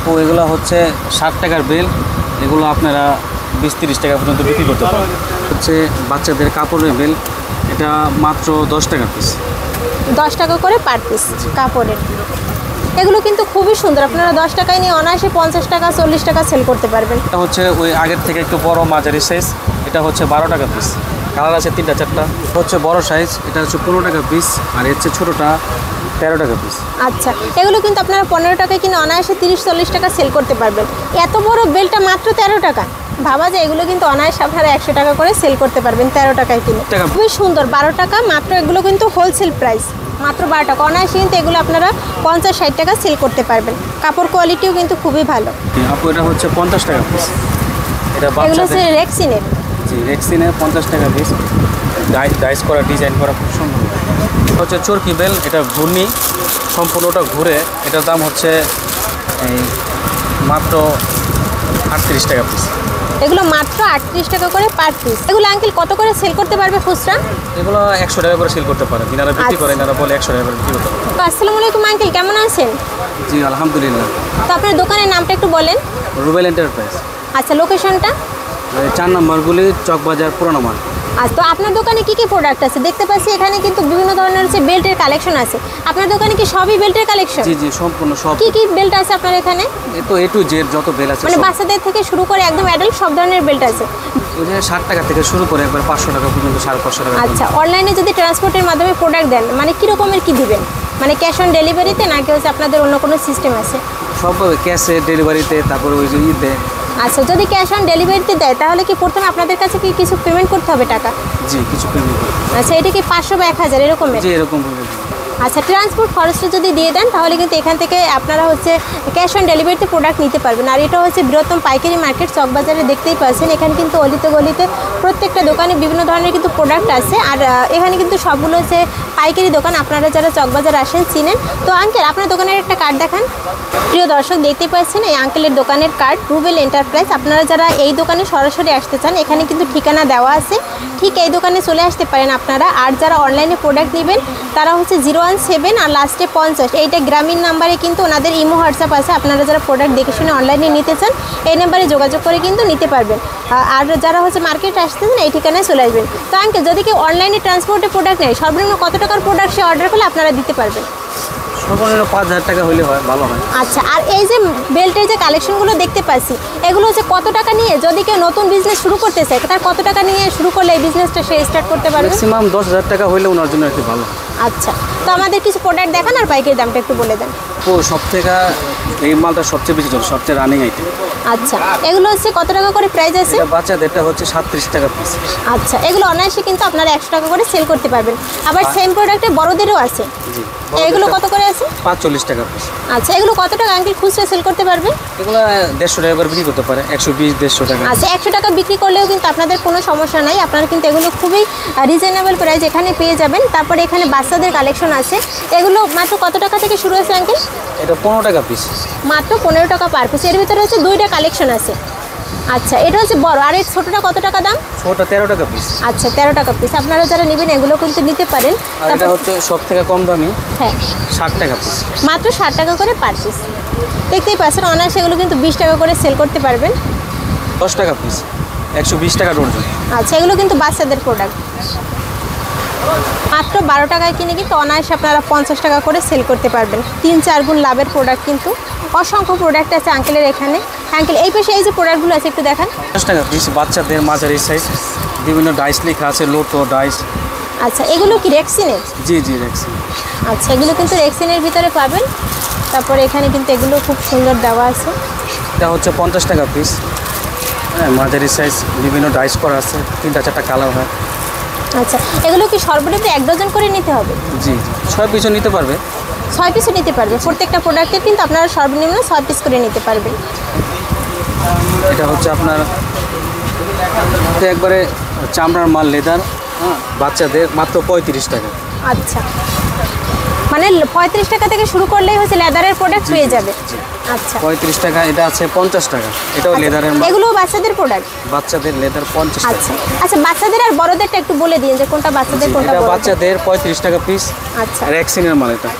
তো এগুলো হচ্ছে 60 টাকার বেল, এগুলো আপনারা 20-30 টাকা পর্যন্ত বিক্রি করতে পারেন। হচ্ছে বাচ্চাদের কাপড়ের বেল, এটা মাত্র 10 টাকা পিস। 10 টাকা করে পার পিস কাপড়ের। এগুলো কিন্তু খুবই সুন্দর, আপনারা 10 টাকায় নিয়ে অনায়াসে 50 টাকা 40 টাকা সেল করতে পারবেন। এটা হচ্ছে ওই আগের থেকে একটু বড় মাঝারি সাইজ, এটা হচ্ছে 12 টাকা পিস। কালার আছে 3-4টা। হচ্ছে বড় সাইজ, এটা হচ্ছে 15 টাকা পিস, আর হচ্ছে ছোটোটা 13 টাকা পিস। আচ্ছা, এগুলো কিন্তু আপনারা 15 টাকায় কিনে অনায়াসে 30-40 টাকা সেল করতে পারবেন। এত বড় বেলটা মাত্র 13 টাকা, ভাবা যায় এগুলো কিন্তু অনায়াসে আপনারা 100 টাকা করে সেল করতে পারবেন 13 টাকায় কিনে। খুবই সুন্দর, 12 টাকা মাত্র। এগুলো কিন্তু হোলসেল প্রাইস, মাত্র 12 টাকা। অনায়াসে কিন্তু এগুলো আপনারা 50-60 টাকা সেল করতে পারবেন। কাপড় কোয়ালিটিও কিন্তু খুবই ভালো। আপু এটা হচ্ছে 50 টাকা পিস। এটা এগুলো হচ্ছে রেক্সিনের। জি, রেক্সিনের 50 টাকা পিস। ডাইস করা, ডিজাইন করা, খুব সুন্দর। হচ্ছে চরকি বেল, এটা ঘূর্ণি, সম্পূর্ণটা ঘুরে। এটার দাম হচ্ছে এই মাত্র 38 টাকা পিস। এগুলো মাত্র 38 টাকা করে পার পিস। এগুলো আঙ্কেল কত করে সেল করতে পারবে খুচরা? এগুলো 100 টাকা করে সেল করতে পারে। যারা বিক্রি করে এনারা বলে 100 টাকা করে বিক্রি করতে পারে। তো আসসালামু আলাইকুম আঙ্কেল, কেমন আছেন? জি আলহামদুলিল্লাহ। তো আপনার দোকানের নামটা একটু বলেন। রুবেল এন্টারপ্রাইজ। আচ্ছা, লোকেশনটা? 4 নম্বর গুলি, চকবাজার, পুরানো মার্কেট। আচ্ছা, তো আপনার দোকানে কি কি প্রোডাক্ট আছে? দেখতে পাচ্ছি এখানে কিন্তু বিভিন্ন ধরনের হচ্ছে বেল্টের কালেকশন আছে। আপনার দোকানে কি সবই বেল্টের কালেকশন? জি জি, সম্পূর্ণ সব। কি কি বেল্ট আছে আপনার এখানে? এ টু জেড যত বেল আছে, মানে বাচ্চাদের থেকে শুরু করে একদম অ্যাডাল্ট সব ধরনের বেল্ট আছে। ওই যে 60 টাকা থেকে শুরু করে একবার 500 টাকা পর্যন্ত, 550 টাকা। আচ্ছা, অনলাইনে যদি ট্রান্সপোর্টের মাধ্যমে প্রোডাক্ট দেন, মানে কি রকমের কি দিবেন? মানে ক্যাশ অন ডেলিভারিতে নাকি হচ্ছে আপনাদের অন্য কোনো সিস্টেম আছে? সব ক্যাশে ডেলিভারিতে, তারপরে ওই যে ঈদে। আচ্ছা, যদি ক্যাশ অন ডেলিভারিতে দেয় তাহলে কি প্রথমে আপনাদের কাছে কি কিছু পেমেন্ট করতে হবে টাকা? জি, কিছু পেমেন্ট করতে। আচ্ছা, এটা কি 500 বা 1000 এরকমের? জি, এরকম হবে। আচ্ছা, ট্রান্সপোর্ট খরচটা যদি দিয়ে দেন তাহলে কিন্তু এখান থেকে আপনারা হচ্ছে ক্যাশ অন ডেলিভারিতে প্রোডাক্ট নিতে পারবেন। আর এটা হচ্ছে বৃহত্তম পাইকারি মার্কেট, চকবাজারে দেখতেই পাচ্ছেন। এখানে কিন্তু অলিতে গলিতে প্রত্যেকটা দোকানে বিভিন্ন ধরনের কিন্তু প্রোডাক্ট আছে। আর এখানে কিন্তু সবগুলো হচ্ছে পাইকারি দোকান, আপনারা যারা চকবাজার আসেন চিনেন। তো আঙ্কেল, আপনার দোকানের একটা কার্ড দেখান। প্রিয় দর্শক, দেখতে পাচ্ছেন এই আঙ্কেলের দোকানের কার্ড, রুবেল এন্টারপ্রাইজ। আপনারা যারা এই দোকানে সরাসরি আসতে চান, এখানে কিন্তু ঠিকানা দেওয়া আছে, ঠিক এই দোকানে চলে আসতে পারেন আপনারা। আর যারা অনলাইনে প্রোডাক্ট নেবেন তারা হচ্ছে 017 আর লাস্টে 50, এইটা গ্রামীণ নাম্বারে কিন্তু ওনাদের ইমো হোয়াটসঅ্যাপ আছে। আপনারা যারা প্রোডাক্ট দেখে শুনে অনলাইনে নিতে চান এই নাম্বারে যোগাযোগ করে কিন্তু নিতে পারবেন। আর যারা হচ্ছে মার্কেটে আসতে চান এই ঠিকানায় চলে আসবেন। তো আঙ্কেল, যদি কেউ অনলাইনে ট্রান্সপোর্টে প্রোডাক্ট নেয়, সর্বনিম্ন কত টাকার প্রোডাক্ট সে অর্ডার করলে আপনারা দিতে পারবেন? সর্বনিম্ন 5000 টাকা হলে হয়, ভালো হয়। আচ্ছা, আর এই যে বেল্টের যে কালেকশনগুলো দেখতে পাচ্ছি, এগুলো হচ্ছে কত টাকা নিয়ে যদি কেউ নতুন বিজনেস শুরু করতে চায়, তার কত টাকা নিয়ে শুরু করলে এই বিজনেসটা সে স্টার্ট করতে পারবে? ম্যাক্সিমাম 10,000 টাকা হলে ওনার জন্য একটু ভালো। আচ্ছা, তো আমাদের কিছু প্রোডাক্ট দেখান আর পাইকারি দামটা একটু বলে দেন। তো সব থেকে এই মালটা সবচেয়ে বেশি চলে, সবচেয়ে রানিং আইটেম। আচ্ছা, এগুলো হচ্ছে কত টাকা করে প্রাইস আছে? বাচ্চাদেরটা হচ্ছে 37 টাকা পিস। আচ্ছা, এগুলো অনায়াসে কিন্তু আপনারা 100 টাকা করে সেল করতে পারবেন। আবার সেম প্রোডাক্টে বড়দেরও আছে। জি, এগুলো কত করে আছে? 45 টাকা পিস। আচ্ছা, এগুলো কত টাকা আঙ্কেল খুচরা সেল করতে পারবে? এগুলো 150 টাকা করে বিক্রি করতে পারে, 120-150 টাকা। আচ্ছা, 100 টাকা বিক্রি করলেও কিন্তু আপনাদের কোনো সমস্যা নাই। আপনারা কিন্তু এগুলো খুবই রিজনেবল প্রাইস এখানে পেয়ে যাবেন। তারপরে এখানে বাচ্চাদের কালেকশন আছে। এগুলো মাত্র কত টাকা থেকে শুরু আছে আঙ্কেল? এটা 15 টাকা পিস। মাত্র 15 টাকা পার পিস। এর ভিতরে হচ্ছে 2টা কালেকশন আছে। আচ্ছা, এটা হচ্ছে বড়। আর এই ছোটটা কত টাকা দাম? ছোটটা 13 টাকা পিস। আচ্ছা, 13 টাকা পিস। আপনারা যারা নেবেন এগুলো কিন্তু নিতে পারেন। আর এটা হচ্ছে সব থেকে কম দামি, হ্যাঁ, 60 টাকা পিস। মাত্র 60 টাকা করে পার পিস। দেখতেই পাচ্ছেন অনায়াসে এগুলো কিন্তু 20 টাকা করে সেল করতে পারবেন। 10 টাকা পিস, 120 টাকা ডর্জন। আচ্ছা, এগুলো কিন্তু বাচ্চাদের প্রোডাক্ট। মাত্র 12 টাকায় কিনে কিন্তু অনায়াসে আপনারা 50 টাকা করে সেল করতে পারবেন। 3-4 গুণ লাভের প্রোডাক্ট কিন্তু। অসংখ্য প্রোডাক্ট আছে আঙ্কেলের এখানে। আঙ্কেল, এই পাশে এই যে প্রোডাক্টগুলো আছে একটু দেখান। 10 টাকা পিস, বাচ্চাদের মাঝারি সাইজ, বিভিন্ন ডাইস লেখা আছে, লোটো ডাইস। আচ্ছা, এগুলো কি রেক্সিনের? জি জি, রেক্সিন। আচ্ছা, এগুলো কিন্তু রেক্সিনের ভিতরে পাবেন। তারপরে এখানে কিন্তু এগুলো খুব সুন্দর দেওয়া আছে। এটা হচ্ছে 50 টাকা পিস। হ্যাঁ, মাঝারি সাইজ, বিভিন্ন ডাইস করা আছে, 3-4টা কালার হয়। আচ্ছা, এগুলো কি সর্বনিম্ন 1 ডজন করে নিতে হবে? জি জি, 6 পিসও নিতে পারবে। 6 পিসও নিতে পারবে। প্রত্যেকটা প্রোডাক্টের কিন্তু আপনারা সর্বনিম্ন 6 পিস করে নিতে পারবেন। এটা হচ্ছে আপনার একবারে চামড়ার মাল, লেদার। হ্যাঁ, বাচ্চাদের মাত্র 35 টাকা। আচ্ছা, মানে 35 টাকা থেকে শুরু করলেই হচ্ছে লেদারের প্রোডাক্ট পেয়ে যাবে। আচ্ছা, 35 টাকা। এটা আছে 50 টাকা, এটাও লেদারের মাল। এগুলো বাচ্চাদের প্রোডাক্ট? বাচ্চাদের লেদার 50 টাকা। আচ্ছা আচ্ছা, বাচ্চাদের আর বড়দেরটা একটু বলে দিন যে কোনটা বাচ্চাদের কোনটা এটা বড়দের। বাচ্চাদের 35 টাকা পিস। আচ্ছা, রেক্সিনের মাল এটা।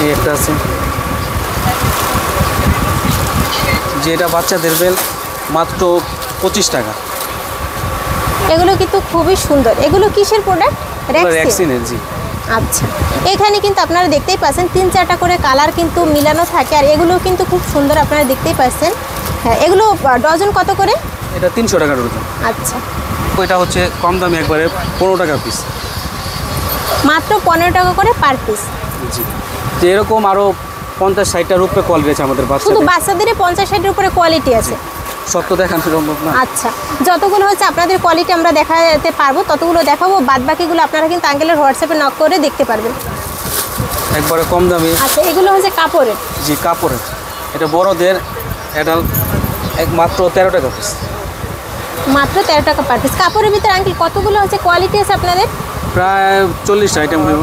এই একটা আছে, যে এটা বাচ্চাদের বেল্ট মাত্র 25 টাকা। এগুলো কিন্তু খুবই সুন্দর। এগুলো কিসের প্রোডাক্ট? রেক্সিনের। জি আচ্ছা, এখানে কিন্তু আপনারা দেখতেই পাচ্ছেন 3-4টা করে কালার কিন্তু মিলানো থাকে, আর এগুলো কিন্তু খুব সুন্দর, আপনারা দেখতেই পাচ্ছেন। হ্যাঁ, এগুলো ডজন কত করে? এটা 300 টাকা ডজন। আচ্ছা, এটা হচ্ছে কম দামে একবারে 15 টাকা পিস, মাত্র 15 টাকা করে পার পিস। জি, যে এরকম আরও 50-60টার উপরে কোয়ালিটি আছে আমাদের শুধু বাচ্চাদের। বাচ্চাদের 50-60-এর উপরে কোয়ালিটি আছে? সব তো দেখানো সম্ভব না। আচ্ছা, যতগুলো হচ্ছে আপনাদের কোয়ালিটি আমরা দেখাতে পারবো ততগুলো দেখাবো, বাদ বাকিগুলো আপনারা কিন্তু আঙ্কেলের হোয়াটসঅ্যাপে নক করে দেখতে পারবেন একবারে কম দামে। আচ্ছা, এগুলো হচ্ছে কাপড়ের? জি, কাপড়ের। এটা বড়দের অ্যাডাল্ট মাত্র 13 টাকা পিস। মাত্র 13 টাকা পার পিস। কাপড়ের ভিতরে আঙ্কেল কতগুলো হচ্ছে কোয়ালিটি আছে আপনাদের? প্রায় 40 আইটেম হইব।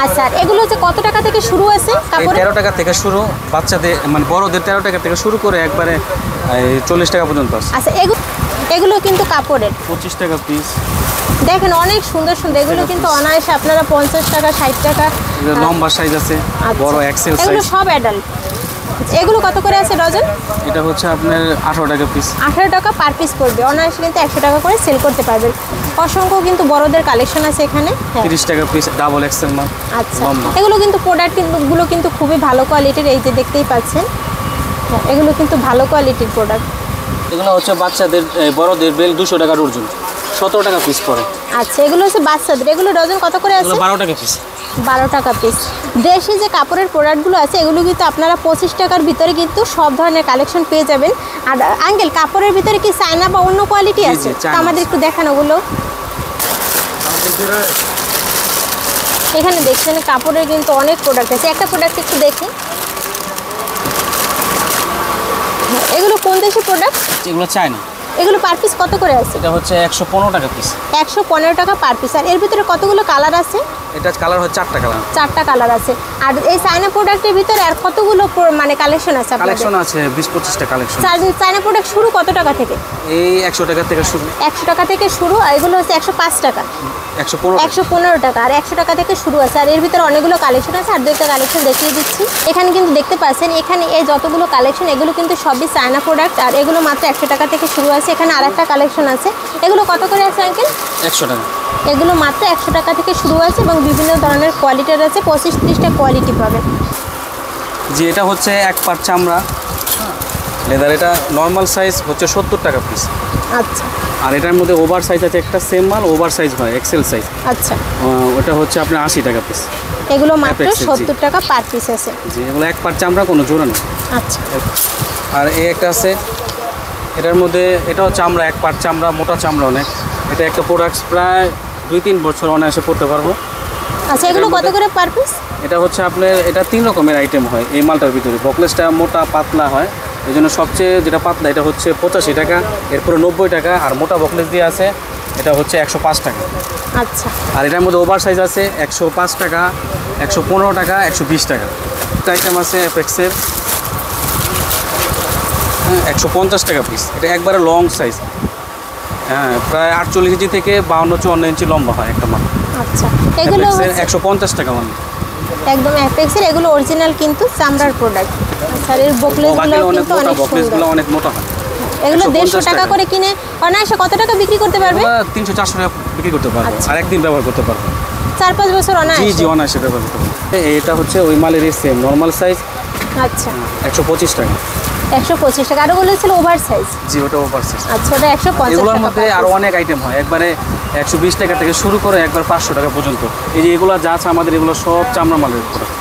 আচ্ছা, আর এগুলো হচ্ছে কত টাকা থেকে শুরু আছে কাপড়? 13 টাকা থেকে শুরু, বাচ্চাদের মানে বড়দের 13 টাকা থেকে শুরু করে একবারে 40 টাকা পর্যন্ত আছে। আচ্ছা, এগুলো কিন্তু কাপড়ের 25 টাকা পিস। দেখেন অনেক সুন্দর সুন্দর, এগুলো কিন্তু অনায়াসে আপনারা 50 টাকা 60 টাকা। লম্বা সাইজ আছে, বড় এক্সেল সাইজ। এগুলো সব অ্যাডাল্ট। এগুলো কত করে আছে ডজন? এটা হচ্ছে আপনার 18 টাকা পিস। 18 টাকা পার পিস পড়বে। অনায়াসে কিন্তু 100 টাকা করে সেল করতে পারবেন। অসংখ্য কিন্তু বড়দের কালেকশন আছে এখানে। 30 টাকা পিস ডাবল এক্সেল মাল। আচ্ছা, এগুলো কিন্তু প্রোডাক্টগুলো কিন্তু খুবই ভালো কোয়ালিটির, এই যে দেখতেই পাচ্ছেন। এগুলো কিন্তু ভালো কোয়ালিটির প্রোডাক্ট। এগুলো হচ্ছে বাচ্চাদের বড়দের বেল 200 টাকা ডজন, 17 টাকা পিস পড়ে। আচ্ছা, এগুলো হচ্ছে বাচ্চাদের। এগুলো ডজন কত করে আছে? 12 টাকা পিস। 12 টাকা পিস। দেশি যে কাপড়ের প্রোডাক্টগুলো আছে এগুলো কিন্তু আপনারা 25 টাকার ভিতরে কিন্তু সব ধরনের কালেকশন পেয়ে যাবেন। আর আঙ্কেল, কাপড়ের ভিতরে কি চায়না বা অন্য কোয়ালিটি আছে? তো আমাদের একটু দেখান ওগুলো। এখানে দেখছেন কাপড়ের কিন্তু অনেক প্রোডাক্ট আছে, একটা প্রোডাক্ট একটু দেখি। এগুলো কোন দেশি প্রোডাক্ট? এগুলো চায়না। এগুলো পার পিস কত করে আছে? এটা হচ্ছে 115 টাকা পিস। 115 টাকা পার পিস। আর এর ভিতরে কতগুলো কালার আছে? এটা কালার হচ্ছে 4টা কালার। 4টা কালার আছে। আর এই চায়না প্রোডাক্টের ভিতরে আর কতগুলো মানে কালেকশন আছে আপনাদের? কালেকশন আছে 20-25টা কালেকশন। চায়না প্রোডাক্ট শুরু কত টাকা থেকে? এই 100 টাকা থেকে শুরু। 100 টাকা থেকে শুরু। আর এগুলো হচ্ছে 105 টাকা। 115 টাকা। আর 100 টাকা থেকে শুরু আছে। আর এর ভিতরে অনেকগুলো কালেকশন আছে, আর দুইটা কালেকশন দেখিয়ে দিচ্ছি। এখানে কিন্তু দেখতে পাচ্ছেন, এখানে এই যতগুলো কালেকশন এগুলো কিন্তু সবই চায়না প্রোডাক্ট, আর এগুলো মাত্র 100 টাকা থেকে শুরু আছে। এখানে আরেকটা কালেকশন আছে, এগুলো কত করে আছে আঙ্কেল? 100 টাকা। এগুলো মাত্র 100 টাকা থেকে শুরু আছে এবং বিভিন্ন ধরনের কোয়ালিটির আছে, 25-30টা কোয়ালিটি পাবেন। যে এটা হচ্ছে এক পাট চামড়া লেদার, এটা নর্মাল সাইজ হচ্ছে 70 টাকা পিস। আচ্ছা, আর এটার মধ্যে ওভার সাইজ আছে, একটা সেম মাল ওভার সাইজ হয় এক্সেল সাইজ। আচ্ছা, ওটা হচ্ছে আপনার 80 টাকা পিস। এগুলো মাত্র Apex-এর, জি। 70 টাকা পার পিস আছে। জি, এগুলো এক পাট চামড়া, কোনো জোড়া নেই। আচ্ছা, আর এই একটা আছে, এটার মধ্যে এটাও চামড়া, এক পাট চামড়া, মোটা চামড়া অনেক। এটা একটা প্রোডাক্টস প্রায় 2-3 বছর অনায়াসে পড়তে পারবো। আচ্ছা, এগুলো কত করে পার পিস? এটা হচ্ছে আপনার, এটা 3 রকমের আইটেম হয় এই মালটার ভিতরে। বকলেসটা মোটা পাতলা হয়, এই জন্য সবচেয়ে যেটা পাতলা এটা হচ্ছে 85 টাকা, এরপরে 90 টাকা। আর মোটা বকলেস দিয়ে আছে, এটা হচ্ছে 105 টাকা। আচ্ছা, আর এটার মধ্যে ওভার সাইজ আছে 105 টাকা, 115 টাকা, 120 টাকা। একটা আইটেম আছে অ্যাপেক্সের, 150 টাকা পিস। এটা একবারে লং সাইজ, হ্যাঁ, প্রায় 48 ইঞ্চি থেকে 52-54 ইঞ্চি লম্বা হয় একটা মাল। আচ্ছা, এগুলো হচ্ছে 150 টাকা মানে একদম অ্যাপেক্সের। এগুলো অরিজিনাল কিন্তু চামড়ার প্রোডাক্ট। আচ্ছা, আর এর বকলেসগুলো কিন্তু অনেক সুন্দর। বকলেসগুলো অনেক মোটা হয়। এগুলো 150 150 টাকা করে কিনে অনায়াসে কত টাকা বিক্রি করতে পারবে? 300-400 টাকা বিক্রি করতে পারবো, আচ্ছা। আর একদিন ব্যবহার করতে পারবো। 4-5 বছর জি অনায়াসে? জি, অনায়াসে ব্যবহার করতে পারবো। এটা হচ্ছে ওই মালের সেম নর্মাল সাইজ। আচ্ছা, 125 টাকা। 125 টাকা। আর ওগুলো ছিল ওভার সাইজ? জি, ওটা ওভার সাইজ। আচ্ছা, ওটা 150 এগুলোর টাকা। মধ্যে আরো অনেক আইটেম হয়, একবারে 120 টাকা থেকে শুরু করে একবার 500 টাকা পর্যন্ত। এই যে এগুলো যা আছে আমাদের, এগুলো সব চামড়া মালের প্রোডাক্ট।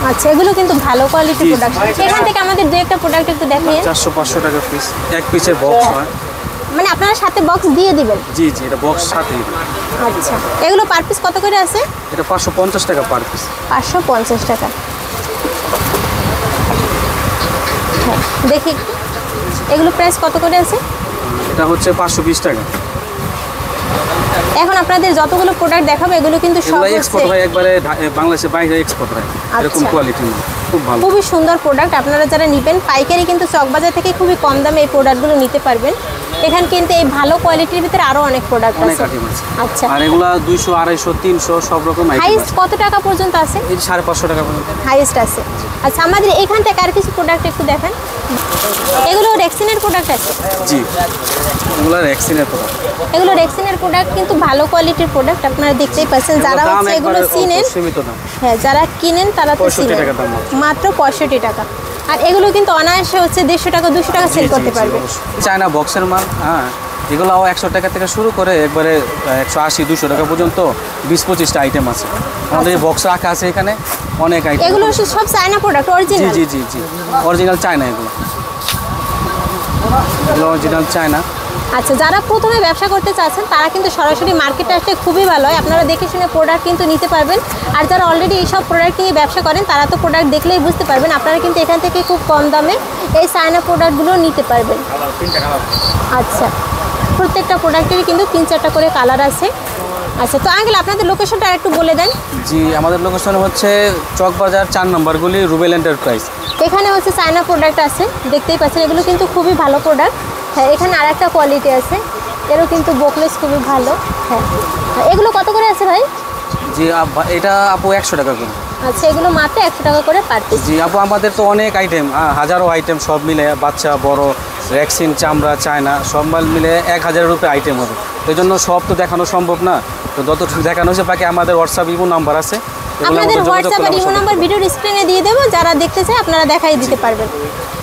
আচ্ছা, এগুলো কিন্তু ভালো কোয়ালিটির জি, প্রোডাক্ট। এখান থেকে আমাদের দুই একটা প্রোডাক্ট একটু দেখিয়ে। 400-500 টাকা পিস, এক পিসের বক্স হয়। মানে আপনারা সাথে বক্স দিয়ে দিবেন? জি জি, এটা বক্স সাথে। আচ্ছা, এগুলো পার পিস কত করে আছে? এটা 550 টাকা পার পিস। 550 টাকা। হ্যাঁ, দেখি এগুলো প্রাইস কত করে আছে? এটা হচ্ছে 520 টাকা। এখন আপনাদের যতগুলো প্রোডাক্ট দেখাবো এগুলো কিন্তু সব এগুলো এক্সপোর্ট হয়, একবারে বাংলাদেশের বাইরে এক্সপোর্ট হয়, এরকম আচ্ছা। কোয়ালিটি খুব ভালো। খুবই সুন্দর প্রোডাক্ট। আপনারা যারা নেবেন পাইকারি কিন্তু চকবাজার থেকে খুবই কম দামে এই প্রোডাক্টগুলো নিতে পারবেন। এখানে কিন্তু এই ভালো কোয়ালিটির ভিতরে আরো অনেক প্রোডাক্ট অনেক আছে। আইটেম আছে। আচ্ছা, আর এগুলা 200 250 300 সব রকম আইটেম হাইস্ট আছে। কত টাকা পর্যন্ত আছে? এই 550 টাকা পর্যন্ত হাইস্ট আছে। আচ্ছা, আমাদের এখান থেকে আর কিছু প্রোডাক্ট একটু দেখেন। এগুলো রেক্সিনের প্রোডাক্ট আছে? জি, এগুলো রেক্সিনের প্রোডাক্ট। এগুলো রেক্সিনের প্রোডাক্ট, কিন্তু ভালো কোয়ালিটির প্রোডাক্ট। আপনারা দেখতেই পাচ্ছেন, যারা হচ্ছে এগুলো চিনেন, হ্যাঁ যারা কিনেন তারা তো চিনেন। মাত্র 65 টাকা। আর এগুলো কিন্তু অনায়াসে হচ্ছে 150 টাকা 200 টাকা সেল করতে পারবে। চায়না বক্সের মাল, হ্যাঁ এগুলোও 100 টাকা থেকে শুরু করে একবারে 180 200 টাকা পর্যন্ত 20-25টা আইটেম আছে আমাদের। এই বক্স রাখা আছে এখানে অনেক আইটেম। এগুলো সব চায়না প্রোডাক্ট, অরিজিনাল? জি জি জি, অরিজিনাল চায়না। এগুলো অরিজিনাল চায়না। আচ্ছা, যারা প্রথমে ব্যবসা করতে চাচ্ছেন তারা কিন্তু সরাসরি মার্কেটে আসলে খুবই ভালো হয়। আপনারা দেখে শুনে প্রোডাক্ট কিন্তু নিতে পারবেন। আর যারা অলরেডি এইসব প্রোডাক্ট নিয়ে ব্যবসা করেন তারা তো প্রোডাক্ট দেখলেই বুঝতে পারবেন। আপনারা কিন্তু এখান থেকে খুব কম দামে এই চায়না প্রোডাক্টগুলো নিতে পারবেন। আচ্ছা, প্রত্যেকটা প্রোডাক্টেরই কিন্তু 3-4টা করে কালার আছে। আচ্ছা, তো আঙ্কেল আপনাদের লোকেশনটা একটু বলে দেন। জি, আমাদের লোকেশন হচ্ছে চকবাজার 4 নম্বর গলি, রুবেল এন্টারপ্রাইজ। এখানে হচ্ছে চায়না প্রোডাক্ট আছে, দেখতেই পাচ্ছেন। এগুলো কিন্তু খুবই ভালো প্রোডাক্ট। হ্যাঁ, এখানে আরেকটা কোয়ালিটি আছে, এরও কিন্তু বোকলেস খুবই ভালো। হ্যাঁ, এগুলো কত করে আছে ভাই? জি এটা আপু 100 টাকা করে। আচ্ছা, এগুলো মাত্র 100 টাকা করে পার পিস। জি আপু, আমাদের তো অনেক আইটেম, হাজারো আইটেম সব মিলে, বাচ্চা বড়, রেক্সিন, চামড়া, চায়না সব মাল মিলে 1000-এর উপরে আইটেম হবে। এই জন্য সব তো দেখানো সম্ভব না, তো যতটুকু দেখানো হয়েছে বাকি আমাদের হোয়াটসঅ্যাপ ইমো নাম্বার আছে। আপনাদের হোয়াটসঅ্যাপ আর ইমো নাম্বার ভিডিওর স্ক্রিনে দিয়ে দেবো, যারা দেখতে চায় আপনারা দেখাই দিতে পারবেন।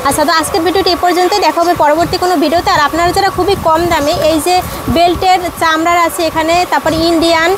আচ্ছা, তো আজকের ভিডিওটি এই পর্যন্তই। দেখা হবে পরবর্তী কোনো ভিডিওতে। আর আপনারা যারা খুবই কম দামে এই যে বেল্টের চামড়ার আছে এখানে, তারপরে ইন্ডিয়ান,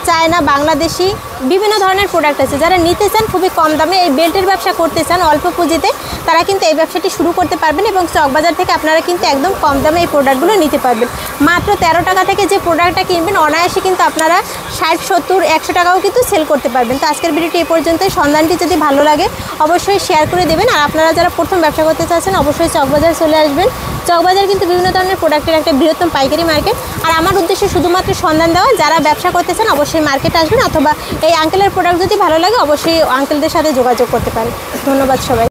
চায়না, বাংলাদেশি বিভিন্ন ধরনের প্রোডাক্ট আছে, যারা নিতে চান খুবই কম দামে এই বেল্টের ব্যবসা করতে চান অল্প পুঁজিতে, তারা কিন্তু এই ব্যবসাটি শুরু করতে পারবেন। এবং চকবাজার থেকে আপনারা কিন্তু একদম কম দামে এই প্রোডাক্টগুলো নিতে পারবেন। মাত্র 13 টাকা থেকে যে প্রোডাক্টটা কিনবেন অনায়াসে কিন্তু আপনারা 60, 70, 100 টাকাও কিন্তু সেল করতে পারবেন। তো আজকের ভিডিওটি এই পর্যন্তই। সন্ধানটি যদি ভালো লাগে অবশ্যই শেয়ার করে দেবেন। আর আপনারা যারা প্রথম ব্যবসা করতে চাচ্ছেন অবশ্যই চকবাজার চলে আসবেন। চকবাজার কিন্তু বিভিন্ন ধরনের প্রোডাক্টের একটা বৃহত্তম পাইকারি মার্কেট। আর আমার উদ্দেশ্য শুধুমাত্র সন্ধান দেওয়া। যারা ব্যবসা করতে চান অবশ্যই মার্কেটে আসবেন, অথবা এই আঙ্কেলের প্রোডাক্ট যদি ভালো লাগে অবশ্যই আঙ্কেলদের সাথে যোগাযোগ করতে পারেন। ধন্যবাদ সবাই।